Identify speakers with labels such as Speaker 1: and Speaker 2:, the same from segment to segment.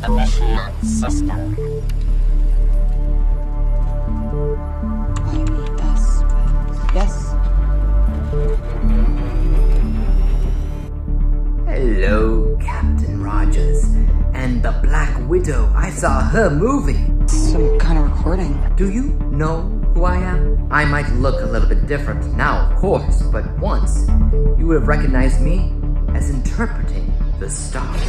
Speaker 1: Transmission system.
Speaker 2: Yes.
Speaker 3: Hello, Captain Rogers. And the Black Widow, I saw her moving.
Speaker 2: Some kind of recording.
Speaker 3: Do you know who I am? I might look a little bit different now, of course, but once, you would have recognized me as interpreting the stars.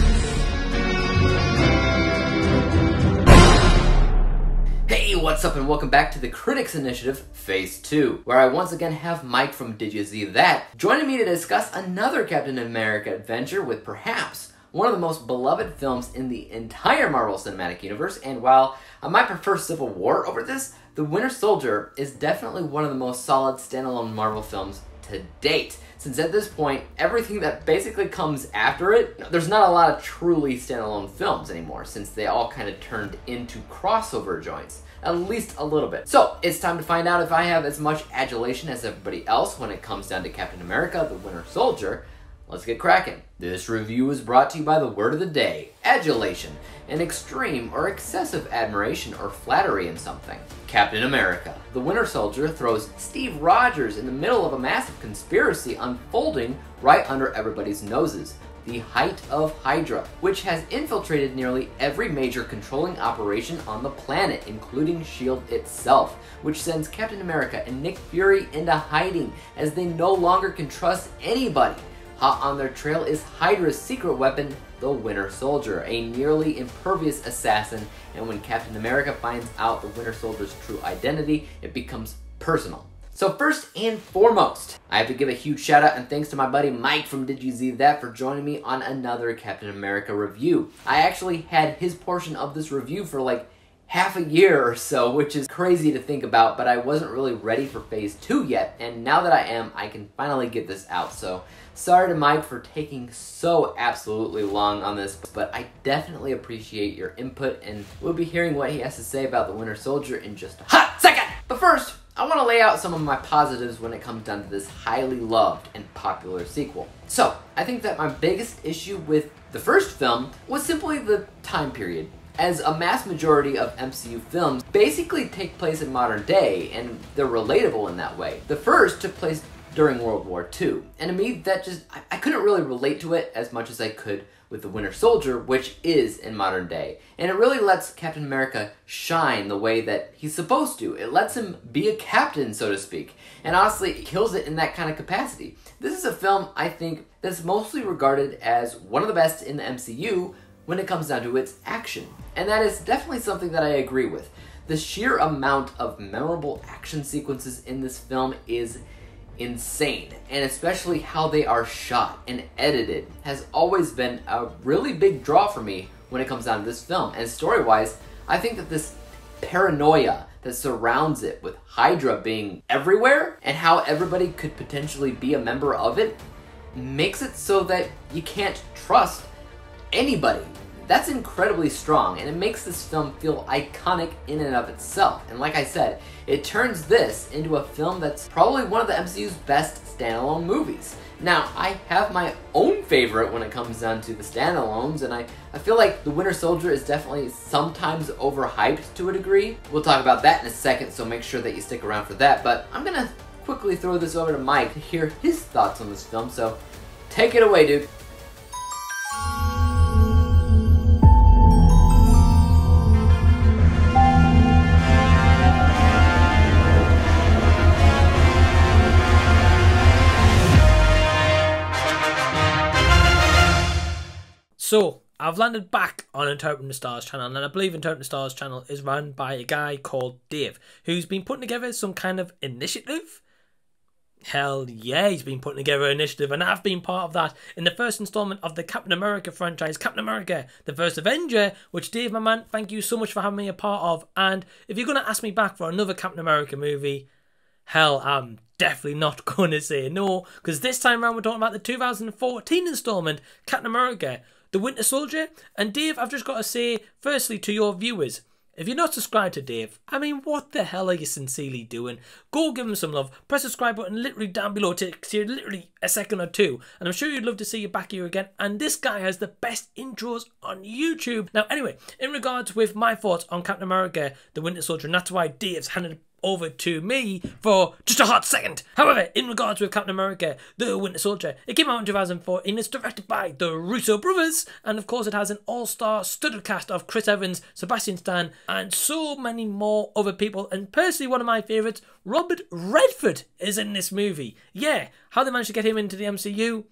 Speaker 3: Hey, what's up and welcome back to the Critics Initiative Phase 2, where I once again have Mike from Did You See That joining me to discuss another Captain America adventure with perhaps one of the most beloved films in the entire Marvel Cinematic Universe, and while I might prefer Civil War over this, The Winter Soldier is definitely one of the most solid standalone Marvel films to date. Since at this point, everything that basically comes after it, there's not a lot of truly standalone films anymore, since they all kind of turned into crossover joints. At least a little bit. So, it's time to find out if I have as much adulation as everybody else when it comes down to Captain America, the Winter Soldier. Let's get cracking. This review is brought to you by the word of the day, adulation, an extreme or excessive admiration or flattery in something. Captain America, the Winter Soldier, throws Steve Rogers in the middle of a massive conspiracy unfolding right under everybody's noses. The height of Hydra, which has infiltrated nearly every major controlling operation on the planet, including S.H.I.E.L.D. itself, which sends Captain America and Nick Fury into hiding as they no longer can trust anybody. Hot on their trail is Hydra's secret weapon, the Winter Soldier, a nearly impervious assassin, and when Captain America finds out the Winter Soldier's true identity, it becomes personal. So first and foremost, I have to give a huge shout out and thanks to my buddy Mike from Did You See That for joining me on another Captain America review. I actually had his portion of this review for like half a year or so, which is crazy to think about, but I wasn't really ready for Phase 2 yet, and now that I am, I can finally get this out. So sorry to Mike for taking so absolutely long on this, but I definitely appreciate your input, and we'll be hearing what he has to say about the Winter Soldier in just a hot second! But first, I want to lay out some of my positives when it comes down to this highly loved and popular sequel. So, I think that my biggest issue with the first film was simply the time period, as a mass majority of MCU films basically take place in modern day, and they're relatable in that way. The first took place during World War II, and to me that just, I couldn't really relate to it as much as I could with the Winter Soldier, which is in modern day. And it really lets Captain America shine the way that he's supposed to. It lets him be a captain, so to speak. And honestly, it kills it in that kind of capacity. This is a film, I think, that's mostly regarded as one of the best in the MCU when it comes down to its action. And that is definitely something that I agree with. The sheer amount of memorable action sequences in this film is insane, and especially how they are shot and edited has always been a really big draw for me when it comes down to this film. And story-wise, I think that this paranoia that surrounds it, with Hydra being everywhere and how everybody could potentially be a member of it, makes it so that you can't trust anybody. That's incredibly strong, and it makes this film feel iconic in and of itself. And like I said, it turns this into a film that's probably one of the MCU's best standalone movies. Now, I have my own favorite when it comes down to the standalones, and I feel like The Winter Soldier is definitely sometimes overhyped to a degree. We'll talk about that in a second, so make sure that you stick around for that. But I'm gonna quickly throw this over to Mike to hear his thoughts on this film, so take it away, dude.
Speaker 4: So, I've landed back on Interpreting the Stars channel, and I believe Interpreting the Stars channel is run by a guy called Dave, who's been putting together some kind of initiative. Hell yeah, he's been putting together an initiative, and I've been part of that in the first installment of the Captain America franchise, Captain America, the First Avenger, which Dave, my man, thank you so much for having me a part of. And if you're going to ask me back for another Captain America movie, hell, I'm definitely not going to say no, because this time around we're talking about the 2014 installment, Captain America, the Winter Soldier. And Dave, I've just got to say, firstly, to your viewers, If you're not subscribed to Dave, I mean, what the hell are you sincerely doing? Go give him some love. Press the subscribe button literally down below. It takes you literally a second or two. And I'm sure you'd love to see you back here again. And this guy has the best intros on YouTube. Now, anyway, in regards with my thoughts on Captain America, the Winter Soldier, and that's why Dave's handed over to me for just a hot second. However, in regards with Captain America, the Winter Soldier, it came out in 2014. It's directed by the Russo brothers, and of course it has an all-star studded cast of Chris Evans, Sebastian Stan, and so many more other people. And personally, one of my favourites, Robert Redford, is in this movie. Yeah, how they managed to get him into the MCU,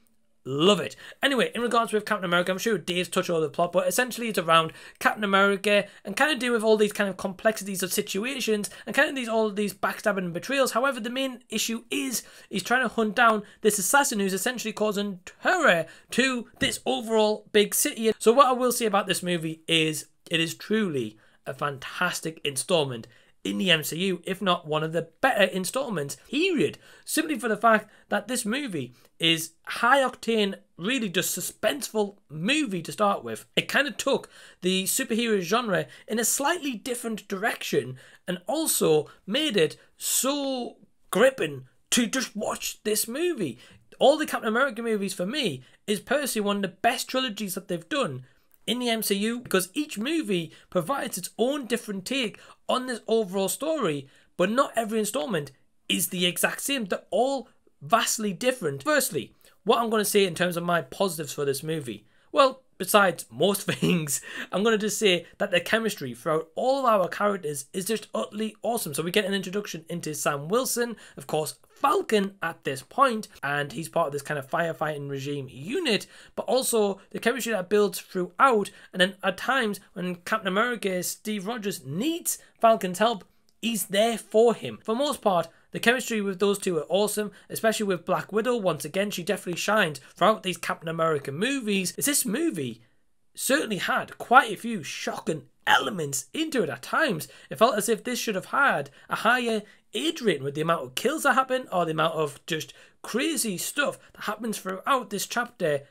Speaker 4: love it. Anyway, in regards with Captain America, I'm sure Dave's touched all the plot, but essentially it's around Captain America and kind of deal with all these kind of complexities of situations and kind of all these backstabbing and betrayals. However, the main issue is he's trying to hunt down this assassin who's essentially causing terror to this overall big city. So what I will say about this movie is it is truly a fantastic installment in the MCU, if not one of the better installments, period. Simply for the fact that this movie is high octane, really just suspenseful movie to start with. It kind of took the superhero genre in a slightly different direction and also made it so gripping to just watch this movie. All the Captain America movies for me is personally one of the best trilogies that they've done in the MCU, because each movie provides its own different take on this overall story, but not every installment is the exact same. They're all vastly different. Firstly, what I'm going to say in terms of my positives for this movie, well, besides most things, I'm going to just say that the chemistry throughout all of our characters is just utterly awesome. So we get an introduction into Sam Wilson, of course, Falcon at this point, and he's part of this kind of firefighting regime unit, but also the chemistry that builds throughout. And then at times when Captain America, Steve Rogers, needs Falcon's help, he's there for him. For the most part, the chemistry with those two are awesome, especially with Black Widow. Once again, she definitely shines throughout these Captain America movies. This movie certainly had quite a few shocking elements into it at times. It felt as if this should have had a higher age rating with the amount of kills that happen or the amount of just crazy stuff that happens throughout this chapter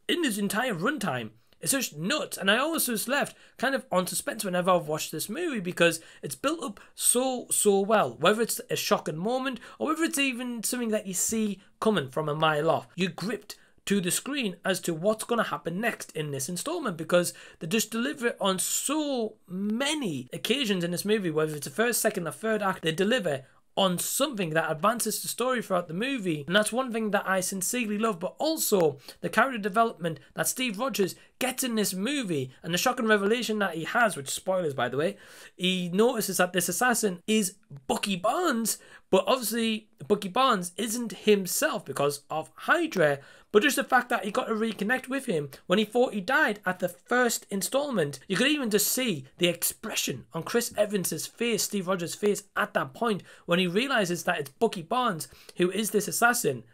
Speaker 4: in this entire runtime. It's just nuts, and I always was left kind of on suspense whenever I've watched this movie because it's built up so well. Whether it's a shocking moment or whether it's even something that you see coming from a mile off, you're gripped to the screen as to what's going to happen next in this installment, because they just deliver it on so many occasions in this movie. Whether it's the first, second or third act, they deliver on something that advances the story throughout the movie, and that's one thing that I sincerely love. But also the character development that Steve Rogers gets in this movie, and the shocking revelation that he has, which spoilers by the way, he notices that this assassin is Bucky Barnes, but obviously Bucky Barnes isn't himself because of Hydra. But just the fact that he got to reconnect with him when he thought he died at the first installment, you could even just see the expression on Chris Evans' face, Steve Rogers' face at that point when he realizes that it's Bucky Barnes who is this assassin.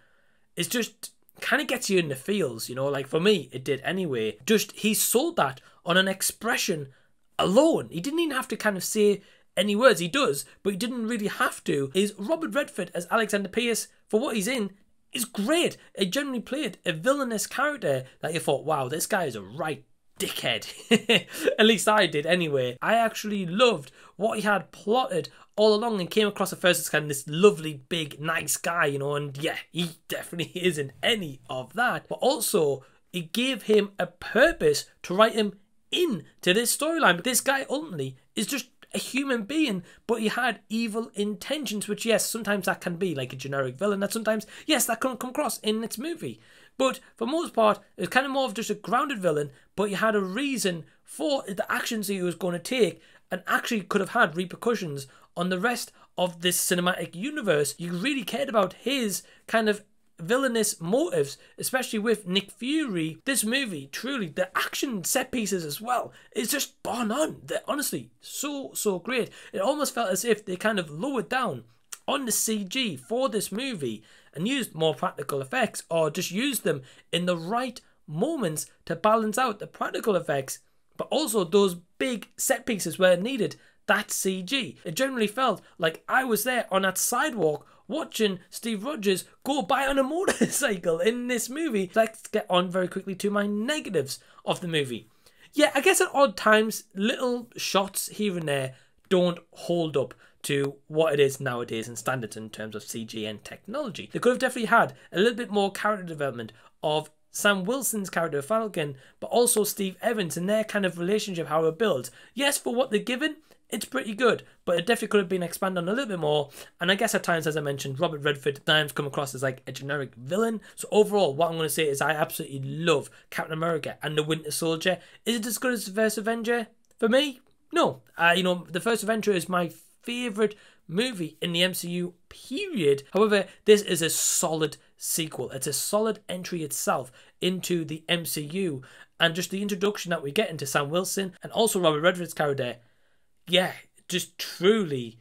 Speaker 4: It's just kind of gets you in the feels, you know, like for me it did anyway. Just he sold that on an expression alone. He didn't even have to kind of say any words. He does, but he didn't really have to. Is Robert Redford as Alexander Pierce, for what he's in, is great. He generally played a villainous character that you thought, wow, this guy is a right dickhead. At least I did anyway. I actually loved what he had plotted all along and came across at first as kind of this lovely, big, nice guy, you know, and yeah, he definitely isn't any of that. But also, it gave him a purpose to write him into this storyline. But this guy ultimately is just a human being, but he had evil intentions, which yes, sometimes that can be like a generic villain, that sometimes, yes, that can come across in this movie. But for the most part, it was kind of more of just a grounded villain, but he had a reason for the actions he was going to take and actually could have had repercussions on the rest of this cinematic universe. You really cared about his kind of villainous motives, especially with Nick Fury. This movie, truly, the action set pieces as well, is just spot on. They're honestly so great. It almost felt as if they kind of lowered down on the CG for this movie and used more practical effects, or just used them in the right moments to balance out the practical effects, but also those big set pieces where needed that CG. It generally felt like I was there on that sidewalk watching Steve Rogers go by on a motorcycle in this movie. Let's get on very quickly to my negatives of the movie. yeah, I guess at odd times, little shots here and there don't hold up to what it is nowadays in standards in terms of CG and technology. They could have definitely had a little bit more character development of Sam Wilson's character Falcon, but also Steve Evans and their kind of relationship, how it builds. Yes, for what they're given, it's pretty good, but it definitely could have been expanded on a little bit more. And I guess at times, as I mentioned, Robert Redford at times come across as like a generic villain. So overall, what I'm going to say is I absolutely love Captain America and the Winter Soldier. Is it as good as the First Avenger? For me, no. The First Avenger is my favourite movie in the MCU, period. However, this is a solid sequel. It's a solid entry itself into the MCU. And just the introduction that we get into Sam Wilson and also Robert Redford's character, yeah, just truly,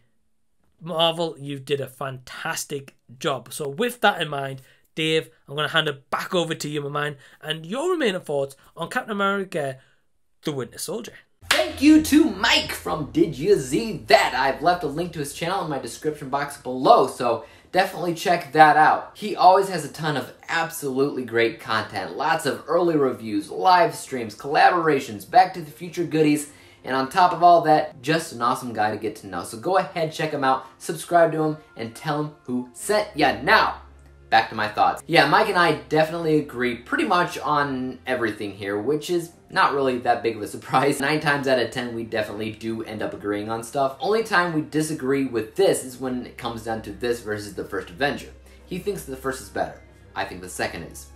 Speaker 4: Marvel, you did a fantastic job. So with that in mind, Dave, I'm going to hand it back over to you, my man, and your remaining thoughts on Captain America, the Winter Soldier.
Speaker 3: Thank you to Mike from Did You See That? I've left a link to his channel in my description box below, so definitely check that out. He always has a ton of absolutely great content, lots of early reviews, live streams, collaborations, Back to the Future goodies, and on top of all that, just an awesome guy to get to know. So go ahead, check him out, subscribe to him, and tell him who sent ya. Now, back to my thoughts. Yeah, Mike and I definitely agree pretty much on everything here, which is not really that big of a surprise. 9 times out of 10, we definitely do end up agreeing on stuff. Only time we disagree with this is when it comes down to this versus the first Avenger. He thinks the first is better. I think the second is.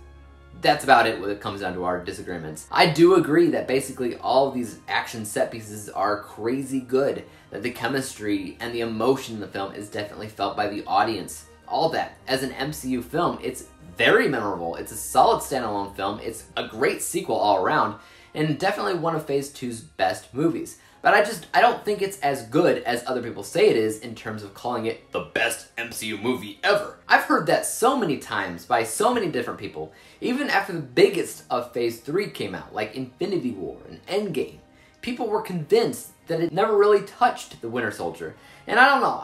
Speaker 3: That's about it when it comes down to our disagreements. I do agree that basically all of these action set pieces are crazy good, that the chemistry and the emotion in the film is definitely felt by the audience. All that. As an MCU film, it's very memorable. It's a solid standalone film. It's a great sequel all around, and definitely one of Phase 2's best movies. But I don't think it's as good as other people say it is in terms of calling it the best MCU movie ever. I've heard that so many times by so many different people, even after the biggest of Phase 3 came out, like Infinity War and Endgame. People were convinced that it never really touched the Winter Soldier. And I don't know,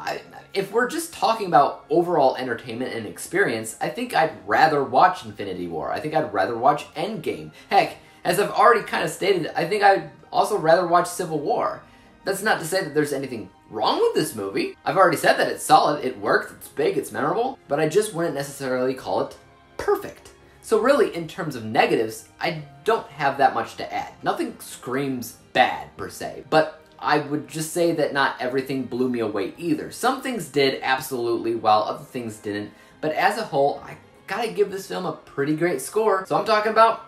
Speaker 3: if we're just talking about overall entertainment and experience, I think I'd rather watch Infinity War. I think I'd rather watch Endgame. Heck, as I've already kind of stated, I think I'd also rather watch Civil War. That's not to say that there's anything wrong with this movie. I've already said that it's solid, it works, it's big, it's memorable, but I just wouldn't necessarily call it perfect. So really, in terms of negatives, I don't have that much to add. Nothing screams bad, per se, but I would just say that not everything blew me away either. Some things did, absolutely, while other things didn't, but as a whole, I gotta give this film a pretty great score. So I'm talking about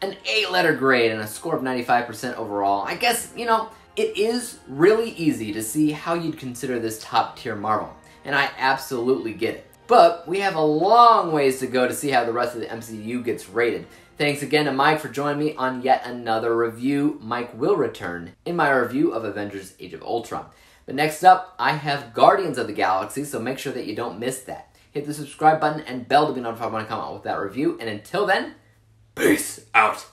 Speaker 3: an A-letter grade and a score of 95% overall. I guess, it is really easy to see how you'd consider this top-tier Marvel, and I absolutely get it. But we have a long ways to go to see how the rest of the MCU gets rated. Thanks again to Mike for joining me on yet another review. Mike will return in my review of Avengers Age of Ultron. But next up, I have Guardians of the Galaxy, so make sure that you don't miss that. Hit the subscribe button and bell to be notified when I come out with that review, and until then, peace out!